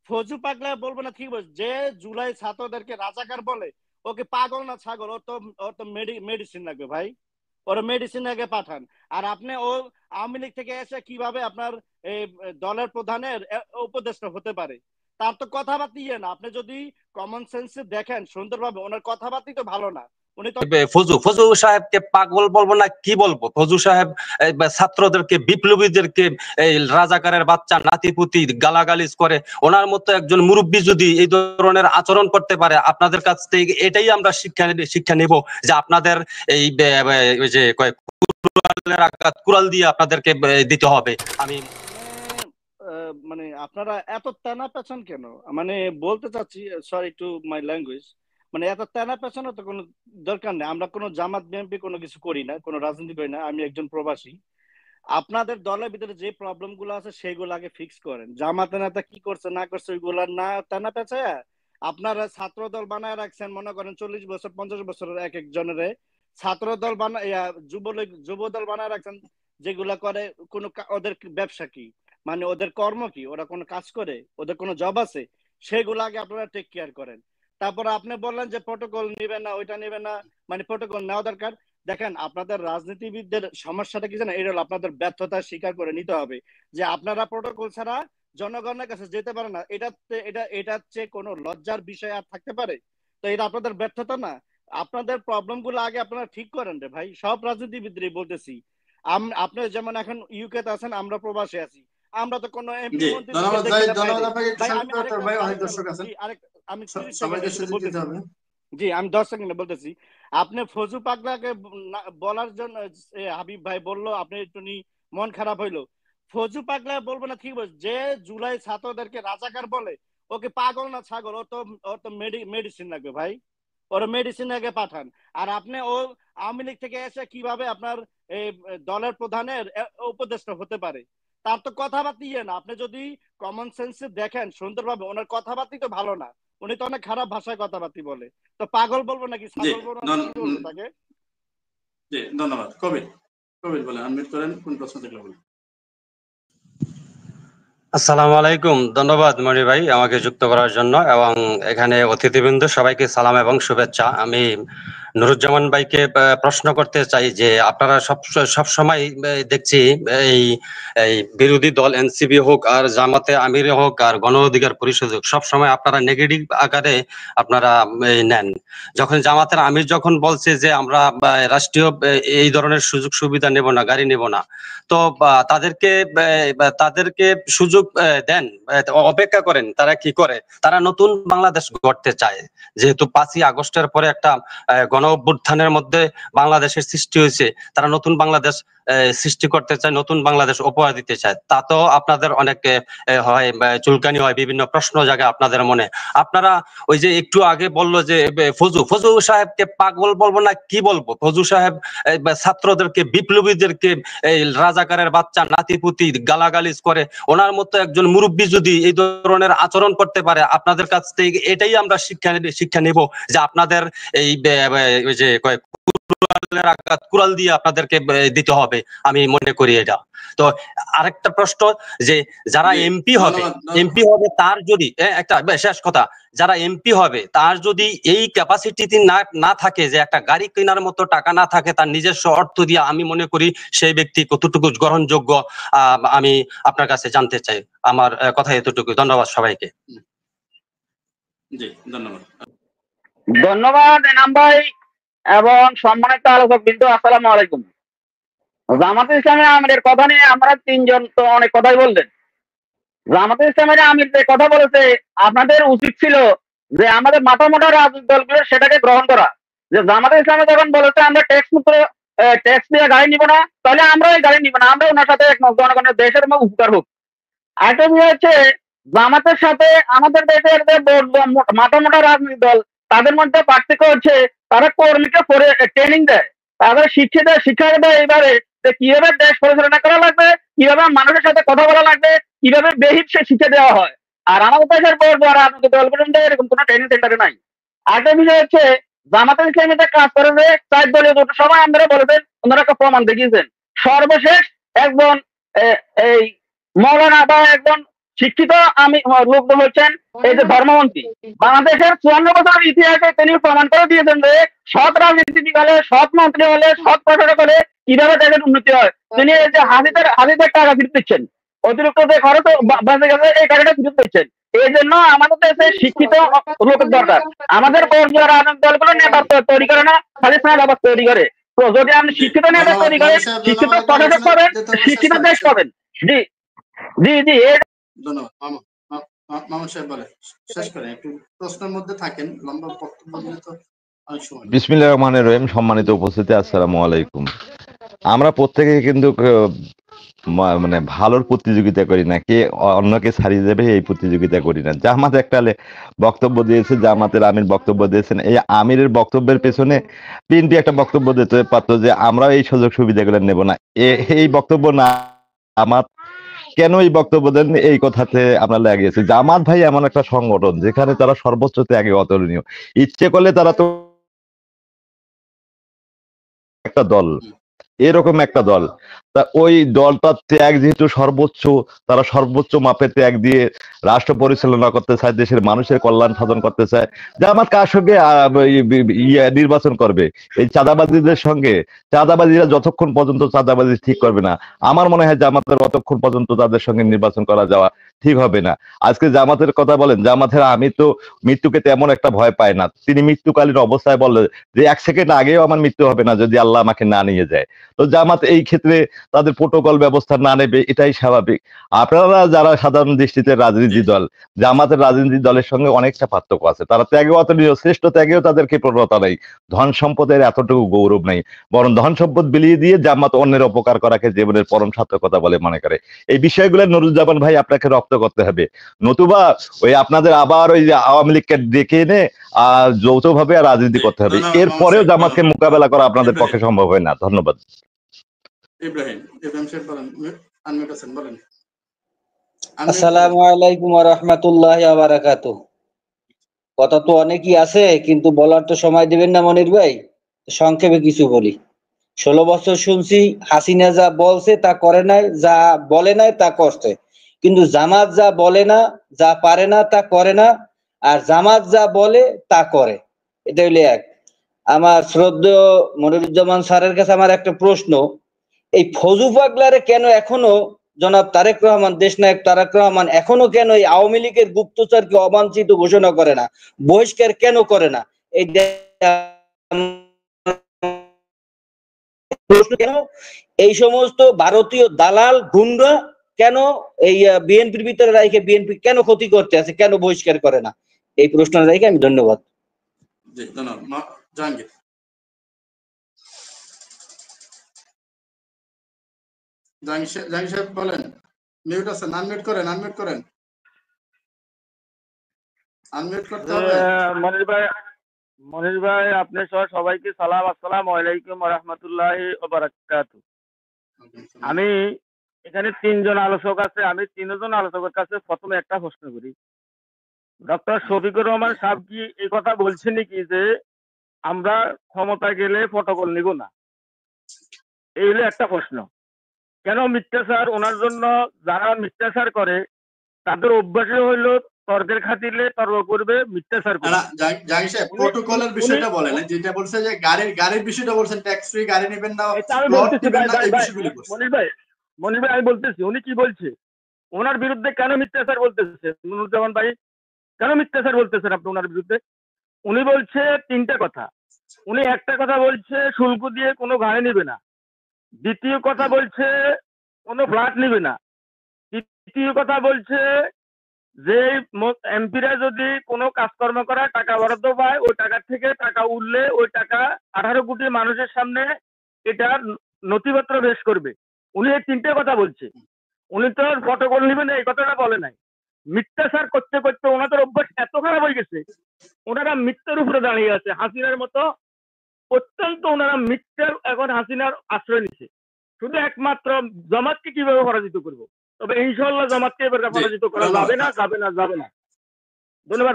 ফজু পাগলা বলবো না, ঠিক বলছে। যে জুলাই ছাত্রদেরকে রাজাকার বলে, ওকে পাগল না ছাগল, ওর তো মেডিসিন লাগবে ভাই। ওর মেডিসিন আগে পাঠান। আর আপনি ও আওয়ামী লীগ থেকে এসে কিভাবে আপনার এই দলের প্রধানের উপদেষ্টা হতে পারে? তার তো কথাবার্তা ইয়ে না। আপনি যদি কমন সেন্সে দেখেন সুন্দরভাবে, ওনার কথাবার্তাই তো ভালো না। উনি তো ফজু ফজু সাহেবকে পাগল বলবো না কি বলবো? ফজু সাহেব ছাত্রদেরকে, বিপ্লবীদেরকে এই রাজাকারের বাচ্চা নাতিপুতি গালাগালিজ করে। ওনার মতো একজন মুরব্বী যদি এই ধরনের আচরণ করতে পারে, আপনাদের কাছ থেকে এটাই আমরা শিক্ষা নেব যে আপনাদের এই যে কুড়াল দিয়ে আপনাদেরকে দিতে হবে। আমি মানে আপনারা এত তেনা পেছন কেন? মানে বলতে চাচ্ছি, সরি টু মাই ল্যাঙ্গুয়েজ, মানে এত তেনা পেছনে তো কোনো দরকার নেই। আমরা কোনো জামাত বিএনপি কোনো কিছু করি না, কোনো রাজনীতি করি না। আমি একজন প্রবাসী। আপনাদের দলের ভিতরে যে প্রবলেম গুলো আছে সেগুলো আগে ফিক্স করেন। জামাতে নেতা কি করছে না করছে ওইগুলা না তেনা পেঁচায় আপনারা ছাত্র দল বানায় রাখছেন। মনে করেন 40 বছর 50 বছরের এক একজনের ছাত্র দল বানায়, যুবলীগ যুব দল বানায় রাখছেন, যেগুলা করে কোনো ওদের ব্যবসা কি, মানে ওদের কর্ম কি, ওরা কোনো কাজ করে, ওদের কোনো জব আছে, সেগুলো আগে আপনারা টেক কেয়ার করেন। তারপর আপনি বললেন যে প্রোটোকল নিবে না, ওইটা নিবে না, মানে প্রোটোকল নেওয়া দরকার। দেখেন আপনাদের রাজনীতিবিদদের সমস্যাটা কি জানেন, এটা হলো আপনাদের ব্যর্থতা স্বীকার করে নিতে হবে যে আপনারা প্রোটোকল ছাড়া জনগণের কাছে যেতে পারে না। এটার চেয়ে কোনো লজ্জার বিষয় আর থাকতে পারে? তো এটা আপনাদের ব্যর্থতা না? আপনাদের প্রবলেম গুলো আগে আপনারা ঠিক করেন রে ভাই। সব রাজনীতিবিদরাই বলতেছি। আপনি যেমন এখন ইউকে তে আছেন, আমরা প্রবাসে আছি, আমরা তো কোনো এমপি মন্ত্রীকে দেখি না বাইরে। ভাই আমি আমি 30 সেকেন্ড বলতেছি। জি আমি 10 সেকেন্ডে বলতেছি। আপনি ফজু পাগলাকে বলার জন্য হাবিব ভাই বললো, আপনি একটু মন খারাপ হইলো। ফজু পাগলা বলবো না, ঠিক বলছে। যে জুলাই ছাত্রদেরকে রাজাকার বলে, ওকে পাগল না ছাগল, ওর তো মেডিসিন লাগবে ভাই। ওর মেডিসিন আগে পাঠান। আর আপনি আওয়ামী লীগ থেকে এসে কিভাবে আপনার এই দলের প্রধানের উপদেষ্টা হতে পারে? তার তো কথাবার্তা ইয়ে না। আপনি যদি কমন সেন্সে দেখেন সুন্দরভাবে, ওনার কথাবার্তাই তো ভালো না। উনি তো অনেক খারাপ ভাষায় কথাবার্তা বলে। তো পাগল বলবো নাকি ছাগল বলবো নাকি কি বলবো তাকে? জি ধন্যবাদ। কবির কবির বলে আনমিউট করেন, কোন প্রশ্ন থাকলে বলেন। আসসালামু আলাইকুম। ধন্যবাদ মনি ভাই আমাকে যুক্ত করার জন্য, এবং এখানে অতিথিবৃন্দ সবাইকে সালাম এবং শুভেচ্ছা। আমি নুরুজ্জামান ভাইকে প্রশ্ন করতে চাই যে আপনারা সব সময় দেখছি এই এই বিরোধী দল এনসিপি হোক আর জামাতে আমিরে হোক আর গণ অধিকার পরিষদ হোক, সব সময় আপনারা নেগেটিভ আকারে আপনারা নেন। যখন জামাতের আমির যখন বলছে যে আমরা রাষ্ট্রীয় এই ধরনের সুযোগ সুবিধা নেব না, গাড়ি নেব না, তো তাদেরকে সুযোগ দেন, অপেক্ষা করেন তারা কি করে। তারা নতুন বাংলাদেশ গড়তে চায়, যেহেতু 5ই আগস্টের পরে একটা গণ অভ্যুত্থানের মধ্যে বাংলাদেশের সৃষ্টি হয়েছে। তারা নতুন বাংলাদেশ সৃষ্টি করতে চায়, নতুন বাংলাদেশ উপহার দিতে চায়। তা তো আপনাদের অনেক হয়, চুলকানি হয়, বিভিন্ন প্রশ্ন জাগে আপনাদের মনে। আপনারা ওই যে একটু আগে বললো যে ফজু সাহেবকে পাগল বলবো না কি বলবো? ফজু সাহেব ছাত্রদেরকে, বিপ্লবীদেরকে এই রাজাকারের বাচ্চা নাতিপুতি গালাগালিজ করে। ওনার মতো একজন মুরব্বী যদি এই ধরনের আচরণ করতে পারে, আপনাদের কাছ থেকে এটাই আমরা শিক্ষা নেব যে আপনাদের এই যে কুড়াল দিয়ে আপনাদেরকে দিতে হবে। আমি মনে করি এটা। তো আরেকটা প্রশ্ন, যে যারা এমপি হবে তার যদি একটা শেষ কথা, যারা এমপি হবে তার যদি এই ক্যাপাসিটি না থাকে, যে একটা গাড়ি কেনার মতো টাকা না থাকে, তার নিজস্ব অর্থ দিয়ে, আমি মনে করি সেই ব্যক্তি কতটুকু গ্রহণযোগ্য আমি আপনার কাছে জানতে চাই। আমার কথা এতটুকু। ধন্যবাদ সবাইকে। জি ধন্যবাদ। ধন্যবাদ এনাম ভাই এবং সম্মানিত আলোচক বিন্দু, আসসালামু আলাইকুম। জামাতে ইসলামের আমিরের কথা নিয়ে আমরা তিনজন তো অনেক কথাই বললেন। জামাতে ইসলামের আমির যে কথা বলেছে, আপনাদের উচিত ছিল যে আমাদের মাথা মোটা রাজনৈতিক দলগুলো সেটাকে গ্রহণ করা। যে জামাতে ইসলামে যখন বলেছে আমরা ট্যাক্স দিয়ে গাড়ি নিব না, তাহলে আমরা এই গাড়ি নিব না, আমরা ওনার সাথে একমত, জনগণের দেশের উপকার হোক। আরেকটা বিষয় হচ্ছে, জামাতের সাথে আমাদের দেশের যে মাথা মোটা রাজনৈতিক দল, তাদের মধ্যে পার্থক্য হচ্ছে তারা কর্মীকে ট্রেনিং দেয়, তাদের শিক্ষা দেয় এইভাবে যে কিভাবে দেশ পরিচালনা করা লাগবে, কিভাবে মানুষের সাথে কথা বলা লাগবে, কিভাবে বেহিত সে শিক্ষা দেওয়া হয়। আর আমাদের দেশের পর রাজনৈতিক দলগুলোর মধ্যে এরকম কোনো ট্রেনিং সেন্টারে নাই। আরেকটা বিষয় হচ্ছে, জামাতের ইসলামীতে কাজ করে যে 4 দলীয় দুটো সবাই আপনারা বলেছেন, ওনারা একটা প্রমাণ দেখিয়েছেন। সর্বশেষ একজন এই মৌলানা বা একজন শিক্ষিত আমি লোক হচ্ছেন এই যে ধর্মমন্ত্রী। বাংলাদেশের 54 বছরের ইতিহাসে তিনি প্রমাণ করে দিয়েছেন যে সৎ রাজনীতিবিদ হলে, সৎ মন্ত্রী হলে, সৎ প্রশাসক হলে কিভাবে দেশের উন্নতি হয়। তিনি এই যে হাজিদের টাকা ফিরত দিচ্ছেন, অতিরিক্ত যে খরচ বাঁচে গেছে এই টাকাটা ফিরত দিচ্ছেন। এই জন্য আমাদের দেশে শিক্ষিত লোকের দরকার। আমাদের রাজনৈতিক দলগুলো নেতা তৈরি করে না, খালি সাদাবাদ তৈরি করে। তো যদি আপনি শিক্ষিত নেতা তৈরি করেন, শিক্ষিত প্রশাসক পাবেন, শিক্ষিত দেশ পাবেন। জি জি জি। ধন্যবাদ মামুন সাহেব, বলে শেষ করেন, একটু প্রশ্নের মধ্যে থাকেন, লম্বা বক্তব্য দিলে তো অনেক সময়। বিসমিল্লাহির রহমানির রহিম। সম্মানিত উপস্থিতি, আসসালামু আলাইকুম। আমরা প্রত্যেকে কিন্তু মানে ভালোর প্রতিযোগিতা করি না, কে অন্যকে ছাড়িয়ে যাবে এই প্রতিযোগিতা করি না। জামাত একটা বক্তব্য দিয়েছে, জামাতের আমির বক্তব্য দিয়েছেন, এই আমিরের বক্তব্যের পেছনে বিএনপি একটা বক্তব্য দিতে পারতো যে আমরা এই সুযোগ সুবিধাগুলো নেব না। এই বক্তব্য না, জামাত কেন এই বক্তব্য দেন এই কথাতে আমরা লাগিয়েছি। জামাত ভাই এমন একটা সংগঠন যেখানে তারা সর্বোচ্চ ত্যাগে অতুলনীয়। ইচ্ছে করলে তারা তো একটা দল, এরকম একটা দল, তা ওই দলটার ত্যাগ যেহেতু সর্বোচ্চ, তারা সর্বোচ্চ মাপে ত্যাগ দিয়ে রাষ্ট্র পরিচালনা করতে চায়, দেশের মানুষের কল্যাণ সাধন করতে চায়। জামাত কার সঙ্গে নির্বাচন করবে? এই চাঁদাবাজিদের সঙ্গে? চাঁদাবাজিরা যতক্ষণ পর্যন্ত চাঁদাবাজি ঠিক করবে না, আমার মনে হয় জামাতের অতক্ষণ পর্যন্ত তাদের সঙ্গে নির্বাচন করা যাওয়া ঠিক হবে না। আজকে জামাতের কথা বলেন, জামাতের আমি তো মৃত্যুকে তেমন একটা ভয় পায় না। তিনি মৃত্যুকালীন অবস্থায় বললেন যে 1 সেকেন্ড আগেও আমার মৃত্যু হবে না যদি আল্লাহ আমাকে না নিয়ে যায়। তো জামাত এই ক্ষেত্রে তাদের প্রোটোকল ব্যবস্থা না নেবে, এটাই স্বাভাবিক। আপনারা যারা সাধারণ দৃষ্টিতে রাজনীতি দল, জামাতের রাজনীতি দলের সঙ্গে অনেকটা পার্থক্য আছে। তারা ত্যাগে অতুলনীয়, শ্রেষ্ঠ ত্যাগেও তাদেরকে প্রবণতা নেই, ধন সম্পদের এতটুকু গৌরব নেই, বরং ধন সম্পদ বিলিয়ে দিয়ে জামাত অন্যের উপকার করাকে জীবনের পরম সার্থকতা বলে মনে করে। এই বিষয়গুলো নুরুজ্জামান ভাই আপনাকে রপ্ত করতে হবে, নতুবা ওই আপনাদের আবার ওই যে আওয়ামী লীগকে ডেকে এনে যৌথভাবে রাজনীতি করতে হবে। এরপরেও জামাতকে মোকাবেলা করা আপনাদের পক্ষে সম্ভব হয় না। ধন্যবাদ। ইব্রাহিম সাহেব বলেন, আনমিউট আছেন, বলেন। আসসালামু আলাইকুম ওয়া রাহমাতুল্লাহি ওয়া বারাকাতুহু। কথা তো অনেকই আছে, কিন্তু বলার তো সময় দিবেন না মনির ভাই। সংক্ষেপে কিছু বলি। 16 বছর শুনছি হাসিনা যা বলছে তা করে নাই, যা বলে নাই তা করছে। কিন্তু জামাত যা বলে না, যা পারে না তা করে না, আর জামাত যা বলে তা করে। এটা হইলে এক। আমার শ্রদ্ধেয় মনিরুজ্জামান স্যারের কাছে আমার একটা প্রশ্ন, এই ফজু পাগলারে কেন এখনো জনাব তারেক রহমান, দেশনায়ক তারেক রহমান এখনো কেন এই আওয়ামী লীগের গুপ্তচরকে অবাঞ্ছিত ঘোষণা করে না, বহিষ্কার কেন করে না? এই প্রশ্ন কেন এই সমস্ত ভারতীয় দালাল গুন্ডা কেন এই বিএনপির ভিতরে রাখে বিএনপি কেন ক্ষতি করতে আছে, কেন বহিষ্কার করে না? এই প্রশ্ন রাখে আমি ধন্যবাদ। জি ধন্যবাদ। জাহাঙ্গীর সাহেব বলেন, মিউট আছেন, আনমিউট করেন, আনমিউট করেন, আনমিউট করতে হবে। মনির ভাই আপনি সবাইকে সালাম, আসসালামু আলাইকুম ওয়া রাহমাতুল্লাহি ওয়া বারাকাতুহু। আমি এখানে 3 জন আলোচক আছে, আমি 3 জন আলোচকের কাছে প্রথমে একটা প্রশ্ন করি। ডক্টর শফিকুর রহমান সাহেব কি এই কথা বলছেন নাকি যে আমরা ক্ষমতা গেলে প্রটোকল নিব না? এই হলো একটা প্রশ্ন। কেন মিথ্যাচার? ওনার জন্য যারা মিথ্যাচার করে তাদের অভ্যাসে হইলো তর্কের খাতিরে তর্ক করবে, মিথ্যাচার করবে। জাহির সাহেব প্রটোকলের বিষয়টা বলেন, যেটা বলছে যে গাড়ির বিষয়টা বলছেন, ট্যাক্স ফ্রি গাড়ি নেবেন না, প্লট নেবেন না, এই বিষয়গুলো বলছেন। মনির ভাই আমি বলতেছি উনি কি বলছে, ওনার বিরুদ্ধে কেন মিথ্যাচার বলতেছে নুরুজ্জামান ভাই? কেন মিথ্যাচার বলতেছেন আপনি ওনার বিরুদ্ধে? উনি বলছে 3টা কথা। উনি একটা কথা বলছে শুল্ক দিয়ে কোনো গাড়ি নেবে না, দ্বিতীয় কথা বলছে কোনো ফ্ল্যাট নেবে না, তৃতীয় কথা বলছে যে এমপিরা যদি কোনো কাজকর্ম করা টাকা বরাদ্দ পায়, ওই টাকা থেকে টাকা উঠলে ওই টাকা 18 কোটি মানুষের সামনে এটা নথিপত্র পেশ করবে। উনি এই 3টে কথা বলছে। উনি তো প্রটোকল নেবেন এই কথাটা বলে নাই। মিথ্যাচার করতে করতে ওনাদের অভ্যাস এত খারাপ হয়ে গেছে, ওনারা মিথ্যার উপরে দাঁড়িয়ে আছে হাসিনার মতো। অত্যন্ত ওনারা মিথ্যার এখন হাসিনার আশ্রয় নিচ্ছে। শুধু একমাত্র জামাতকে কিভাবে পরাজিত করবো, তবে ইনশাল্লাহ জামাতকে এবার পরাজিত করা যাবে না, যাবে না, যাবে না। ধন্যবাদ।